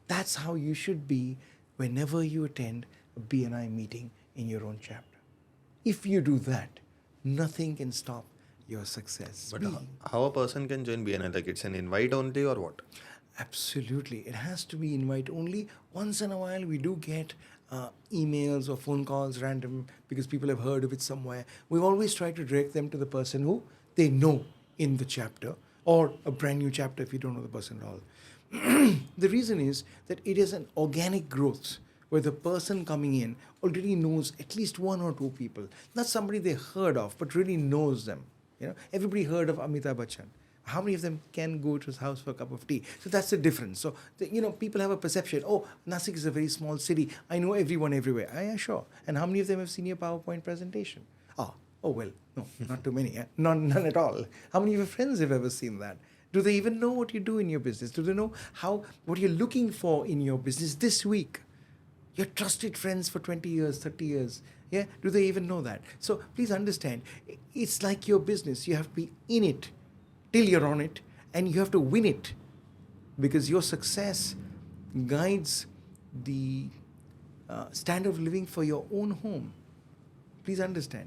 That's how you should be whenever you attend a BNI meeting in your own chapter. If you do that, nothing can stop your success. But how a person can join BNI? Like it's an invite only or what? Absolutely. It has to be invite only. Once in a while, we do get emails or phone calls random because people have heard of it somewhere. We always try to direct them to the person who they know in the chapter, or a brand new chapter if you don't know the person at all. The reason is that it is an organic growth where the person coming in already knows at least one or two people. Not somebody they heard of, but really knows them. You know, everybody heard of Amitabh Bachchan. How many of them can go to his house for a cup of tea? So that's the difference. So, people have a perception, oh, Nashik is a very small city. I know everyone everywhere. Yeah, sure. And how many of them have seen your PowerPoint presentation? Oh well, no, not too many. None at all. How many of your friends have ever seen that? Do they even know what you do in your business? Do they know what you're looking for in your business this week? Your trusted friends for 20 years, 30 years. Yeah, do they even know that? So please understand, it's like your business. You have to be in it till you're on it, and you have to win it, because your success guides the standard of living for your own home. Please understand,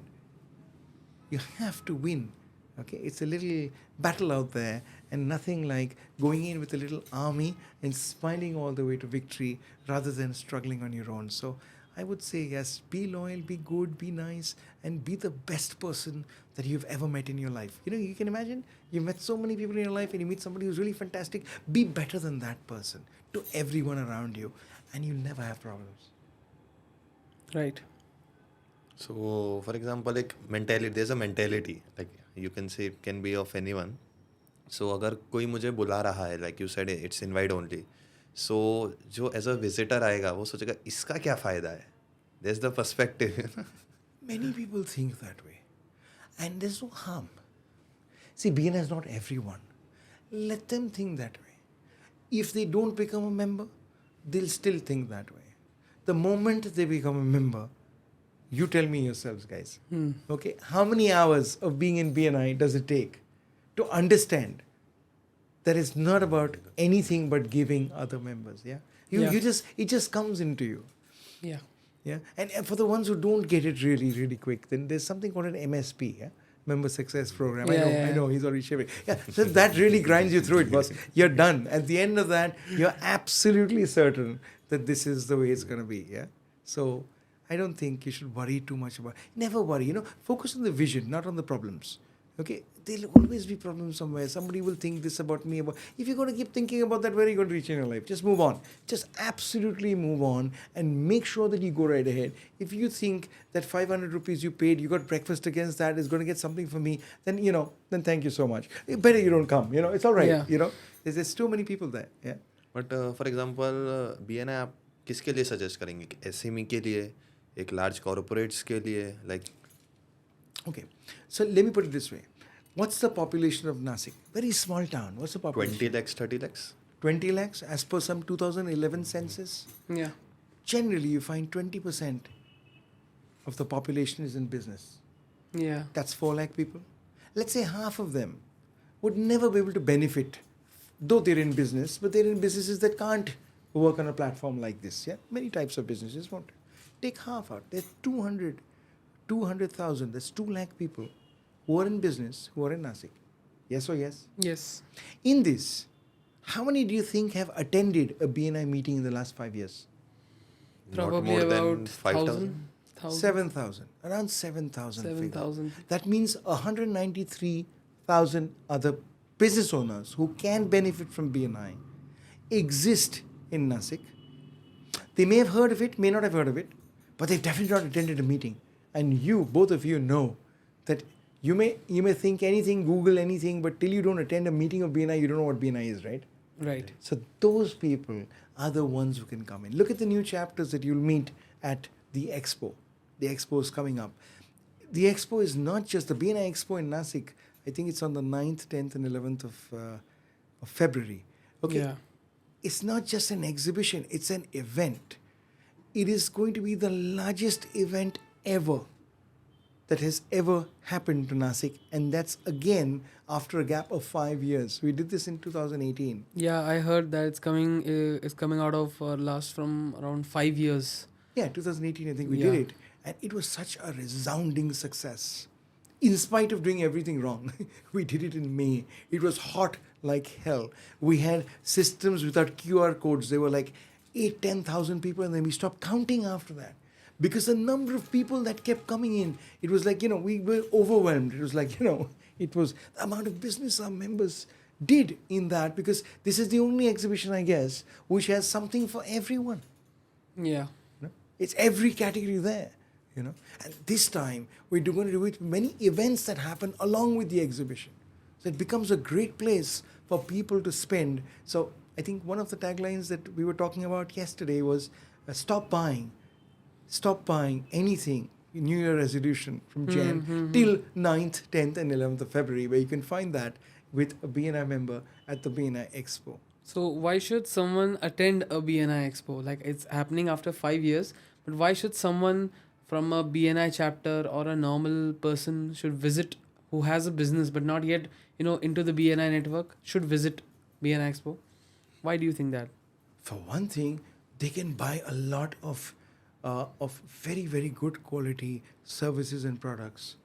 you have to win. Okay, it's a little battle out there, and nothing like going in with a little army and smiling all the way to victory rather than struggling on your own. So I would say yes, be loyal, be good, be nice, and be the best person that you've ever met in your life. You can imagine you've met so many people in your life and you meet somebody who's really fantastic. Be better than that person to everyone around you, and you'll never have problems. Right. So, for example, like mentality, there's a mentality, like you can say it can be of anyone. So, अगर कोई मुझे बुला रहा है, like you said, it's invite only. So, जो as a visitor आएगा, वो सोचेगा इसका क्या फायदा है? There's the perspective. Many people think that way, and there's no harm. See, BNI is not everyone. Let them think that way. If they don't become a member, they'll still think that way. The moment they become a member, you tell me yourselves, guys. Okay, how many hours of being in BNI does it take to understand that it's not about anything but giving other members? Yeah, it just comes into you. Yeah. Yeah, and for the ones who don't get it really, really quick, then there's something called an MSP, yeah? Member Success Program. I know, he's already sharing. Yeah, so that really grinds you through it, boss. You're done. At the end of that, you're absolutely certain that this is the way it's going to be, yeah? So I don't think you should worry too much about it. Never worry, focus on the vision, not on the problems. Okay, there'll always be problems somewhere. Somebody will think this about me. If you're going to keep thinking about that, where are you going to reach in your life? Just move on. Just absolutely move on, and make sure that you go right ahead. If you think that 500 rupees you paid, you got breakfast against that, is going to get something for me, then, then thank you so much. Better you don't come. It's all right. Yeah. There's too many people there. Yeah. But for example, BNI आप किसके लिए suggest करेंगे? SME के लिए, एक large corporates के लिए, like. Okay, so let me put it this way. What's the population of Nashik? Very small town. What's the population? 20 lakhs, 30 lakhs? 20 lakhs as per some 2011 census. Yeah. Generally, you find 20% of the population is in business. Yeah. That's 4 lakh people. Let's say half of them would never be able to benefit, though they're in business, but they're in businesses that can't work on a platform like this. Yeah, many types of businesses won't. Take half out. There's 200,000. That's 2 lakh people who are in business, who are in Nashik. Yes or yes? Yes. In this, how many do you think have attended a BNI meeting in the last 5 years? Probably Not more about than 5,000. 7,000. Around 7,000. 7,000. That means 193,000 other business owners who can benefit from BNI exist in Nashik. They may have heard of it, may not have heard of it, but they've definitely not attended a meeting. And both of you know that you may think anything, Google anything, but till you don't attend a meeting of BNI, you don't know what BNI is, right? Right. So those people are the ones who can come in. Look at the new chapters that you'll meet at the Expo. The Expo is coming up. The Expo is not just the BNI Expo in Nashik. I think it's on the 9th, 10th and 11th of February. Okay. Yeah. It's not just an exhibition, it's an event. It is going to be the largest event ever that has ever happened to Nashik, and that's again after a gap of 5 years. We did this in 2018. Yeah, I heard that it's coming out of last from around 5 years. Yeah, 2018, I think we Yeah. did it. And it was such a resounding success. In spite of doing everything wrong, we did it in May. It was hot like hell. We had systems without QR codes. There were like 10,000 people, and then we stopped counting after that. Because the number of people that kept coming in, it was like, we were overwhelmed. It was like, it was the amount of business our members did in that, because this is the only exhibition, I guess, which has something for everyone. Yeah. It's every category there, And this time, we're going to do it many events that happen along with the exhibition. So it becomes a great place for people to spend. So I think one of the taglines that we were talking about yesterday was stop buying anything, New Year resolution from Jan till 9th, 10th and 11th of February, where you can find that with a BNI member at the BNI Expo. So why should someone attend a BNI Expo? Like, it's happening after 5 years, but why should someone from a BNI chapter or a normal person should visit, who has a business but not yet, into the BNI network, should visit BNI Expo? Why do you think that? For one thing, they can buy a lot of very, very good quality services and products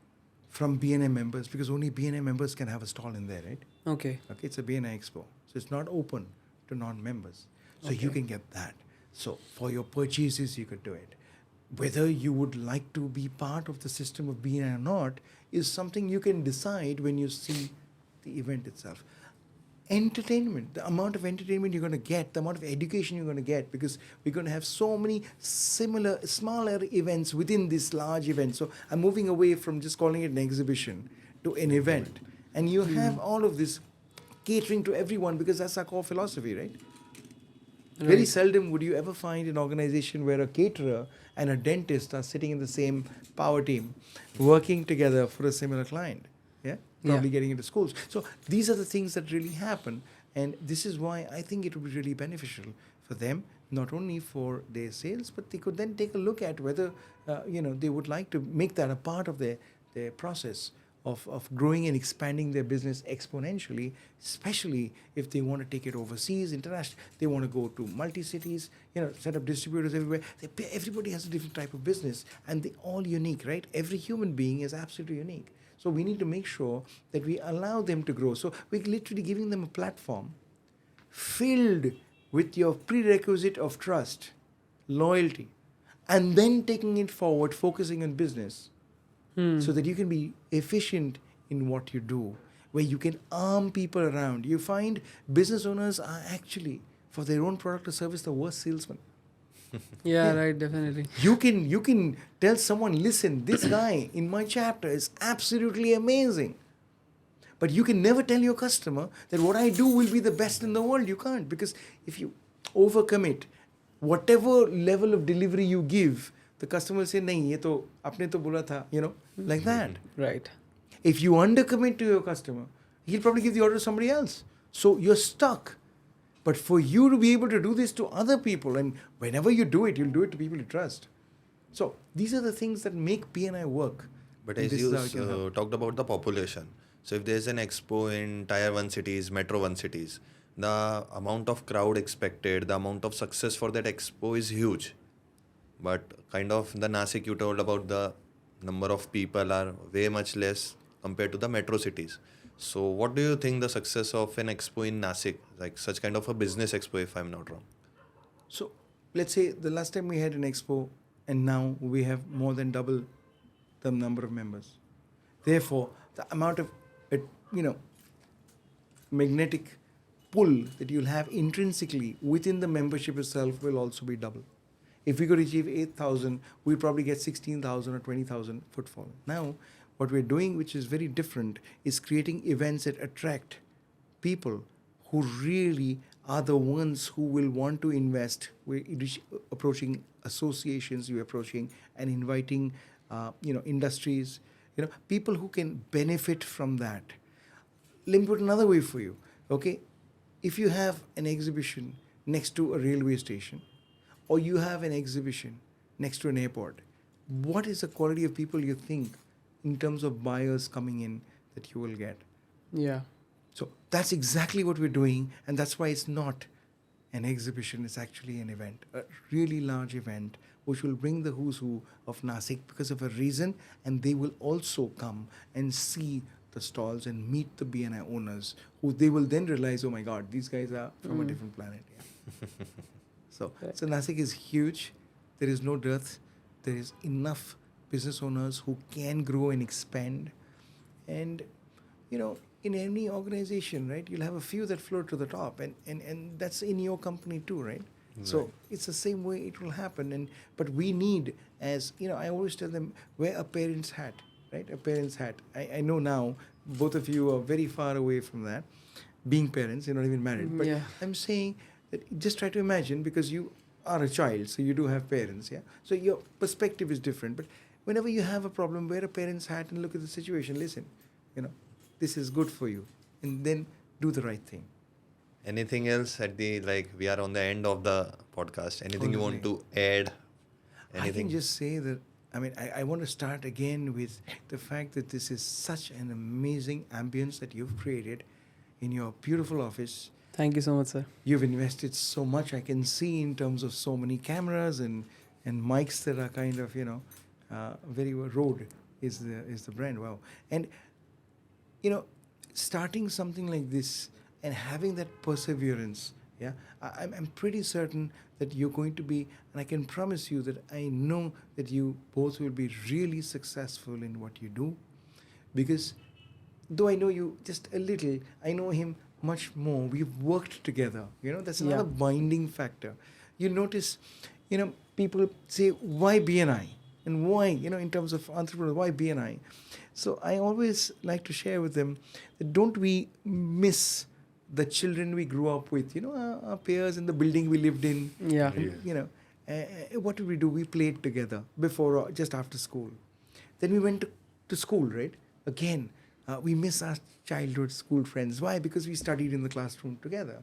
from BNI members, because only BNI members can have a stall in there, right? Okay. Okay, it's a BNI Expo. So it's not open to non-members. So you can get that. So for your purchases, you could do it. Whether you would like to be part of the system of BNI or not is something you can decide when you see the event itself. Entertainment, the amount of entertainment you're going to get, the amount of education you're going to get, because we're going to have so many smaller events within this large event. So I'm moving away from just calling it an exhibition to an event. And you have all of this catering to everyone, because that's our core philosophy, right? Very seldom would you ever find an organization where a caterer and a dentist are sitting in the same power team, working together for a similar client. Yeah? Probably getting into schools. So these are the things that really happen. And this is why I think it would be really beneficial for them, not only for their sales, but they could then take a look at whether, they would like to make that a part of their process of growing and expanding their business exponentially, especially if they want to take it overseas, international. They want to go to multi-cities, set up distributors everywhere. Everybody has a different type of business, and they're all unique, right? Every human being is absolutely unique. So we need to make sure that we allow them to grow. So we're literally giving them a platform filled with your prerequisite of trust, loyalty, and then taking it forward, focusing on business, so that you can be efficient in what you do, where you can arm people around. You find business owners are actually, for their own product or service, the worst salesmen. Yeah, right, definitely. You can tell someone, listen, this guy in my chapter is absolutely amazing. But you can never tell your customer that what I do will be the best in the world. You can't, because if you overcommit, whatever level of delivery you give, the customer will say, nahi, ye to apne to bola tha, like that. Right. If you undercommit to your customer, he'll probably give the order to somebody else. So you're stuck. But for you to be able to do this to other people, and whenever you do it, you'll do it to people you trust. So these are the things that make BNI work. But And as this you is how it can help. talked about the population, so if there's an expo in Tier 1 cities, Metro 1 cities, the amount of crowd expected, the amount of success for that expo is huge. But kind of the Nashik you told about, the number of people are way much less compared to the metro cities. So what do you think the success of an expo in Nashik, like such kind of a business expo, if I'm not wrong? So let's say the last time we had an expo, and now we have more than double the number of members. Therefore, the amount of magnetic pull that you'll have intrinsically within the membership itself will also be double. If we could achieve 8,000, we'd probably get 16,000 or 20,000 footfall. Now, what we're doing, which is very different, is creating events that attract people who really are the ones who will want to invest. We're approaching associations, we're approaching and inviting, industries, people who can benefit from that. Let me put another way for you. Okay, if you have an exhibition next to a railway station, or you have an exhibition next to an airport, what is the quality of people you think in terms of buyers coming in that you will get? Yeah. So that's exactly what we're doing, and that's why it's not an exhibition, it's actually an event, a really large event which will bring the who's who of Nashik because of a reason, and they will also come and see the stalls and meet the BNI owners, who they will then realize, oh my God, these guys are from a different planet. Yeah. So Nashik is huge. There is no dearth. There is enough business owners who can grow and expand. And, in any organization, right, you'll have a few that float to the top. And that's in your company too, right? So it's the same way it will happen. But we need, as, I always tell them, wear a parent's hat, right? A parent's hat. I know now both of you are very far away from that, being parents, you're not even married. But Yeah. I'm saying that just try to imagine, because you are a child, so you do have parents, yeah? So your perspective is different. But whenever you have a problem, wear a parent's hat and look at the situation. Listen, this is good for you. And then do the right thing. Anything else we are on the end of the podcast. Anything you want to add? I can just say that, I want to start again with the fact that this is such an amazing ambience that you've created in your beautiful office. Thank you so much, sir. You've invested so much, I can see, in terms of so many cameras and mics that are kind of, very Rode is the brand. Wow. And, starting something like this and having that perseverance, yeah, I'm pretty certain that you're going to be, and I can promise you that I know that you both will be really successful in what you do, because though I know you just a little, I know him much more. We've worked together, that's another binding factor. You notice, people say, why BNI? And why, in terms of entrepreneurs, why BNI? So I always like to share with them that don't we miss the children we grew up with, our peers in the building we lived in. Yeah. And, what did we do? We played together before or just after school. Then we went to school, right? Again, we miss our childhood school friends. Why? Because we studied in the classroom together.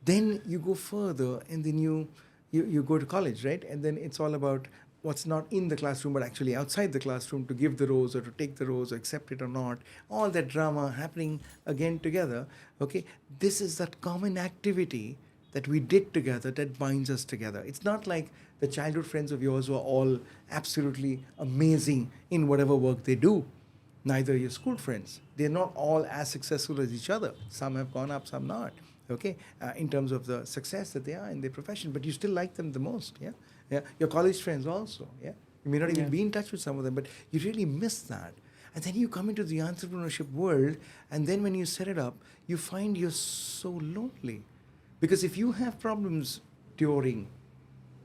Then you go further, and then you go to college, right? And then it's all about what's not in the classroom but actually outside the classroom, to give the rose or to take the rose or accept it or not. All that drama happening again together. Okay, this is that common activity that we did together that binds us together. It's not like the childhood friends of yours who are all absolutely amazing in whatever work they do. Neither your school friends. They're not all as successful as each other. Some have gone up, some not. Okay, in terms of the success that they are in their profession, but you still like them the most. Yeah. Yeah, your college friends also. Yeah, you may not even be in touch with some of them, but you really miss that. And then you come into the entrepreneurship world, and then when you set it up, you find you're so lonely, because if you have problems during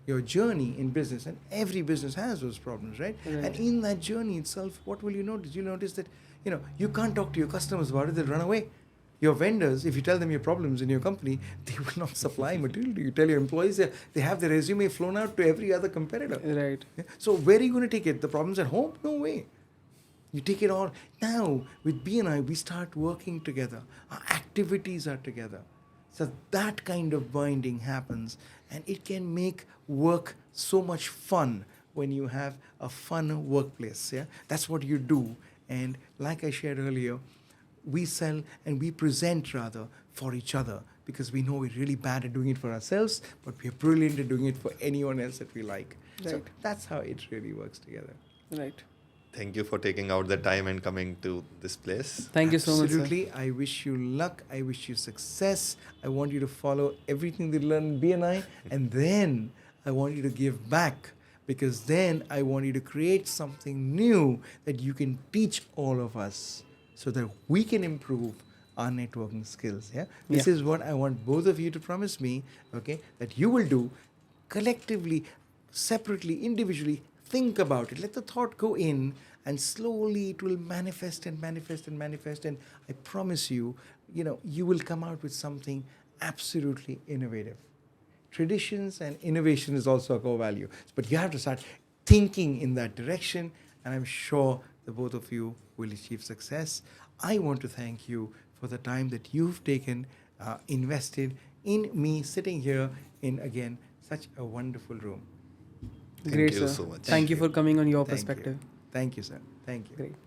your journey in business, and every business has those problems, right? And in that journey itself, what will you notice? You'll notice that you can't talk to your customers about it; they'll run away. Your vendors, if you tell them your problems in your company, they will not supply material to you. You tell your employees, they have their resume flown out to every other competitor. Right. Yeah? So where are you going to take it? The problems at home? No way. You take it all. Now, with BNI, we start working together. Our activities are together. So that kind of binding happens, and it can make work so much fun when you have a fun workplace. Yeah, that's what you do. And like I shared earlier, we sell and we present rather for each other, because we know we're really bad at doing it for ourselves, but we're brilliant at doing it for anyone else that we like. Right. So that's how it really works together. Right. Thank you for taking out the time and coming to this place. Thank you so much, sir. Absolutely. I wish you luck. I wish you success. I want you to follow everything that you learn in BNI, and then I want you to give back, because then I want you to create something new that you can teach all of us, so that we can improve our networking skills. Yeah, this is what I want both of you to promise me. Okay, that you will do collectively, separately, individually. Think about it. Let the thought go in, and slowly it will manifest and manifest and manifest. And I promise you, you will come out with something absolutely innovative. Traditions and innovation is also a core value. But you have to start thinking in that direction, and I'm sure the both of you will achieve success. I want to thank you for the time that you've taken, invested in me sitting here in, again, such a wonderful room. Thank Great, you sir. so much. Thank you for coming on your Thank perspective. you. Thank you, sir. Thank you. Great.